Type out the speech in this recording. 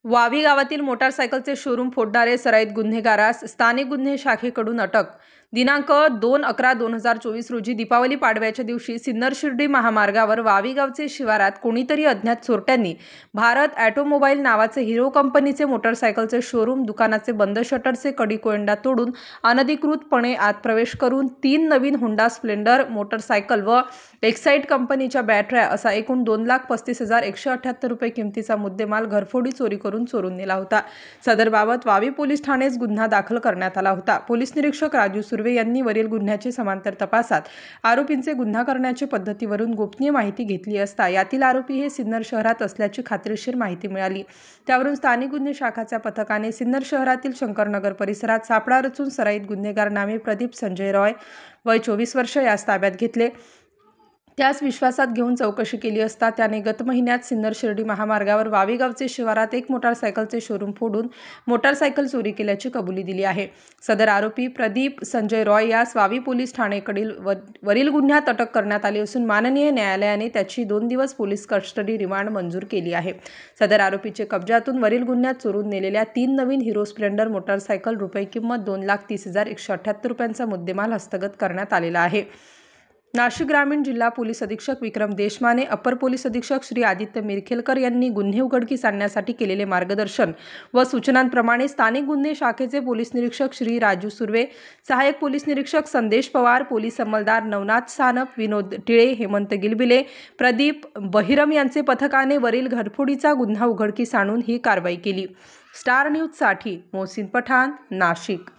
वावी गावातील मोटारसायकलचे शोरूम फोडणारे सराईत गुन्हेगारास स्थानिक गुन्हे शाखेकडून अटक। दिनांक 2/11/2024 रोजी दीपावली पाडव्याच्या दिवशी सिन्नर शिर्डी महामार्गावर वावी गावचे शिवारात कोणीतरी अज्ञात चोरट्यांनी भारत ऑटोमोबाईल नावाचे हिरो कंपनीचे मोटारसायकलचे शोरूम दुकानाचे बंद शटरचे कडी कोयंडा तोडून अनधिकृतपणे आत प्रवेश करून 3 नवीन होंडा स्प्लेंडर मोटारसायकल व एक्साइड कंपनीच्या बॅटऱ्या असा एकूण 2,35,178 रुपये किमतीचा मुद्देमाल घरफोडी चोरी करून चोरून नेला होता। सदर बाबत वावी पोलीस ठाण्यात गुन्हा दाखल करण्यात आला होता। पोलीस निरीक्षक राजू सुर्वे यांनी वरील गुन्ह्याचे समांतर तपासात आरोपींचे गुन्हा करण्याच्या पद्धतीवरून गोपनीय माहिती घेतली असता यातील आरोपी हे सिन्नर शहरात असल्याची खात्रीशीर माहिती मिळाली। त्यावरून स्थानिक गुन्हे शाखाच्या पथकाने सिन्नर शहरातील शंकरनगर परिसरात सापळा रचून सराईत गुन्हेगार नामे प्रदीप संजय रॉय वय 24 वर्ष यास ताब्यात घेतले। त्यास विश्वासात घेऊन चौकशी केली असता त्याने गत महिन्यात सिन्नर शिर्डी महामार्गावर वावी गावचे शिवारात एक मोटारसायकलचे शोरूम फोडून मोटारसायकल चोरी केल्याची कबुली दिली आहे। सदर आरोपी प्रदीप संजय रॉय यास वावी पोलीस ठाणेकडील वरील गुन्ह्यात अटक करण्यात आली असून माननीय न्यायालयाने त्याची 2 दिवस पोलीस कस्टडी रिमांड मंजूर केली आहे। सदर आरोपीचे कब्जातून वरील गुन्ह्यात चोरून नेलेल्या 3 नवीन हिरो स्प्लेंडर मोटारसायकल रुपये किंमत 2,30,178 रुपयांचा मुद्देमाल हस्तगत करण्यात आलेला आहे। नाशिक ग्रामीण जिल्हा पोलीस अधीक्षक विक्रम देशमाने, अपर पोलीस अधीक्षक श्री आदित्य मिरखेलकर यांनी गुन्हे उघडकीस आणण्यासाठी केलेले मार्गदर्शन व सूचनांप्रमाणे स्थानिक गुन्हे शाखेचे पोलीस निरीक्षक श्री राजू सुर्वे, सहाय्यक पोलीस निरीक्षक संदेश पवार, पोलीस अंमलदार नवनाथ सानप, विनोद टिळे, हेमंत गिलबिले, प्रदीप बहिरम यांचे पथकाने वरील घरफोडीचा गुन्हा उघडकीस आणून ही कारवाई केली। स्टार न्यूजसाठी मोहसिन पठाण, नाशिक।